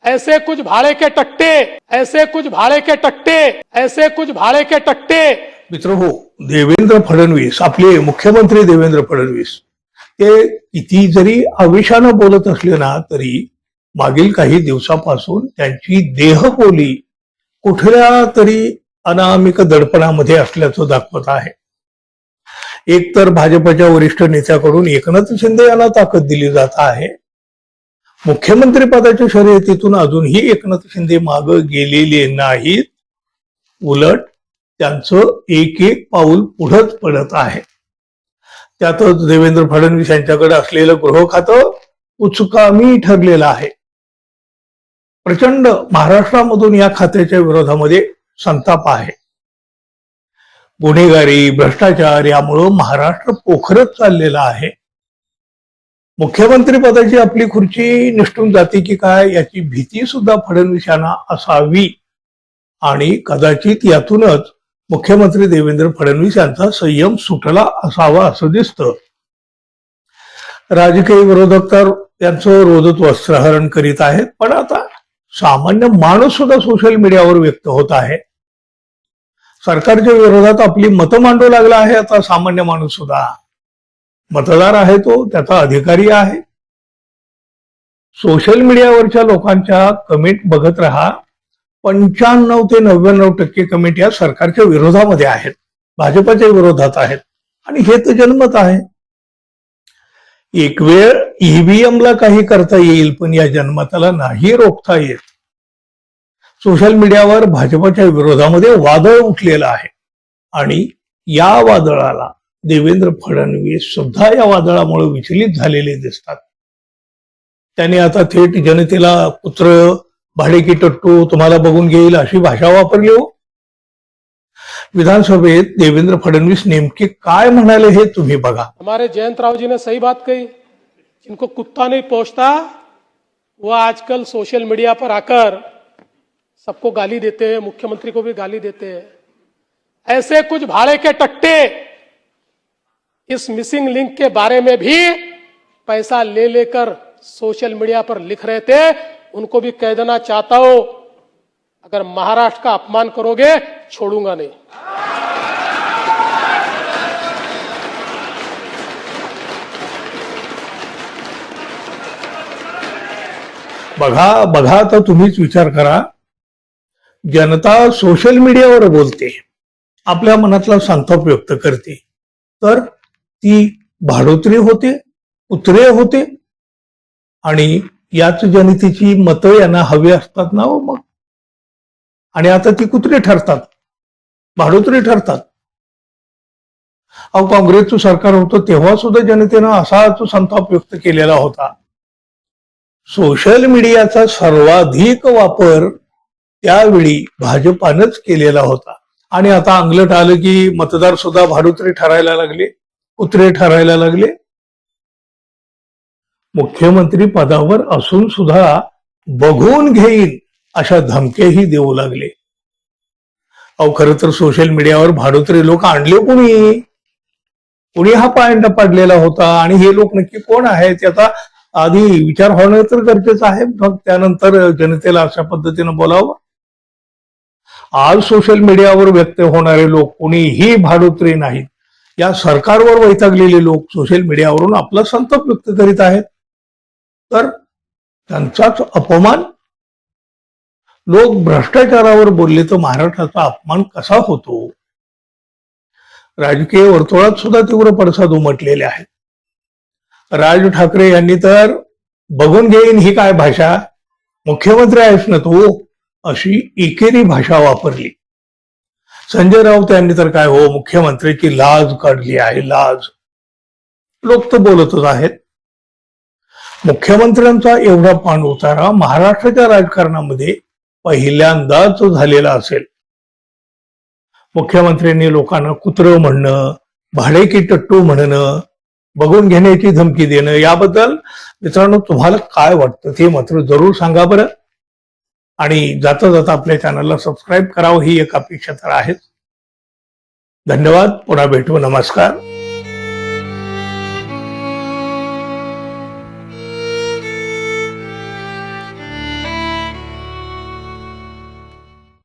ऐसे कुछ भाड़े के टट्टे, ऐसे कुछ भाड़े के टट्टे, ऐसे कुछ भाड़े के टट्टे। मित्रहो, देवेंद्र फडणवीस, आपले मुख्यमंत्री देवेंद्र फडणवीस, ते किती जरी आवेशानं बोलत असले ना तरी मागील काही दिवसापासून त्यांची देहबोली कुठल्या तरी अनामिक दडपणामध्ये असल्याचं दाखवत आहे. एक तर भाजपच्या वरिष्ठ नेत्याकडून एकनाथ शिंदे यांना ताकद दिली जात आहे. मुख्यमंत्री पदाच्या शर्यतीतून अजूनही एकनाथ शिंदे मागे गेलेले नाहीत, उलट त्यांचं एक एक पाऊल पुढंच पडत आहे. त्यातच देवेंद्र फडणवीस यांच्याकडे असलेलं गृह खातं उचकामी ठरलेलं आहे. प्रचंड महाराष्ट्रामधून या खात्याच्या विरोधामध्ये संताप आहे. गुन्हेगारी, भ्रष्टाचार यामुळं महाराष्ट्र पोखरत चाललेला आहे. मुख्यमंत्री पदाची आपली खुर्ची निसटून जाते की काय याची भीती सुद्धा फडणवीस यांना असावी आणि कदाचित यातूनच मुख्यमंत्री देवेंद्र फडणवीस यांचा संयम सुटला असावा असं दिसतं. राजकीय विरोधक तर त्यांचं रोजच वस्त्रहरण करीत आहेत, पण आता सामान्य माणूस सुद्धा सोशल मीडियावर व्यक्त होत आहे. सरकारच्या विरोधात आपली मतं मांडू लागला आहे आता सामान्य माणूस सुद्धा. मतदार आहे तो, त्याचा अधिकारी आहे. सोशल मीडियावरच्या लोकांच्या कमेंट बघत राहा. 95 ते 99% कमेंट या सरकारच्या विरोधामध्ये आहेत, भाजपच्या विरोधात आहेत आणि हे तर जन्मत आहे. एक वेळ ईव्हीएमला काही करता येईल, पण या जन्मताला नाही रोखता येत. सोशल मीडियावर भाजपच्या विरोधामध्ये वादळ उठलेलं आहे आणि या वादळाला देवेंद्र फडणवीस सुद्धा या वादळामुळे विचलित झालेले दिसतात. त्यांनी आता थेट जनतेला पुत्र, भाडे की टट्टू, तुम्हाला बघून घेईल अशी भाषा वापरली हो. विधानसभेत देवेंद्र फडणवीस नेमके काय म्हणाले हे तुम्ही बघा. हमारे जयंतराव जी ने सही बात कही, जिनको कुत्ता नहीं पहुंचता वो आजकल सोशल मीडिया पर आकर सबको गाली देते हैं, मुख्यमंत्री को भी गाली देते हैं. ऐसे कुछ भाड़े के टट्टे इस मिसिंग लिंक के बारे में भी पैसा ले लेकर सोशल मीडिया पर लिख रहे थे. उनको भी कह देना चाहता हूं, अगर महाराष्ट्र का अपमान करोगे छोड़ूंगा नहीं. बघा बघा आता तुम्हीच विचार करा. जनता सोशल मीडियावर बोलते, आपल्या मनातला संताप व्यक्त करते, तर ती भाडोत्री होते, कुत्रे होते आणि याच जनतेची मतं यांना हवी असतात ना हो मग. आणि आता ती कुत्रे ठरतात, भाडोत्री ठरतात. अहो, काँग्रेसचं सरकार होतं तेव्हा सुद्धा जनतेनं असाच संताप व्यक्त केलेला होता. सोशल मीडियाचा सर्वाधिक वापर त्यावेळी भाजपानंच केलेला होता आणि आता अंगलट आलं की मतदार सुद्धा भाडोत्री ठरायला लागले, कुत्रे ठरायला लागले. मुख्यमंत्री पदावर असून सुद्धा बघून घेईन अशा धमक्याही देऊ लागले. अहो, खरं तर सोशल मीडियावर भाडोत्री लोक आणले कुणी हा पायंडा पाडलेला होता आणि हे लोक नक्की कोण आहेत याचा आधी विचार होणं तर गरजेचं आहे, मग त्यानंतर जनतेला अशा पद्धतीनं बोलावं. आज सोशल मीडियावर व्यक्त होणारे लोक कोणीही भाडोत्री नाहीत. या सरकारवर वैतागलेले लोक सोशल मीडियावरून आपला संताप व्यक्त करीत आहेत, तर त्यांचाच अपमान. लोक भ्रष्टाचारावर बोलले तर महाराष्ट्राचा अपमान कसा होतो. राजकीय वर्तुळात सुद्धा तीव्र पडसाद उमटलेले आहेत. राज ठाकरे यांनी तर बघून घेईन ही काय भाषा, मुख्यमंत्री आहेस ना तू, अशी एकेरी भाषा वापरली. संजय राऊत यांनी तर काय हो, मुख्यमंत्र्याची लाज काढली आहे, लाज. लोक तर बोलतच आहेत. मुख्यमंत्र्यांचा एवढा पान उतारा महाराष्ट्राच्या राजकारणामध्ये पहिल्यांदाच झालेला असेल. मुख्यमंत्र्यांनी लोकांना कुत्रं म्हणणं, भाडे की टट्टू म्हणणं, बघून घेण्याची धमकी देणं, याबद्दल मित्रांनो तुम्हाला काय वाटतं ते मात्र जरूर सांगा बरं. आणि जाता जाता आपल्या चॅनलला सबस्क्राईब करावं ही एक अपेक्षा तर आहेच. धन्यवाद. पुन्हा भेटू. नमस्कार.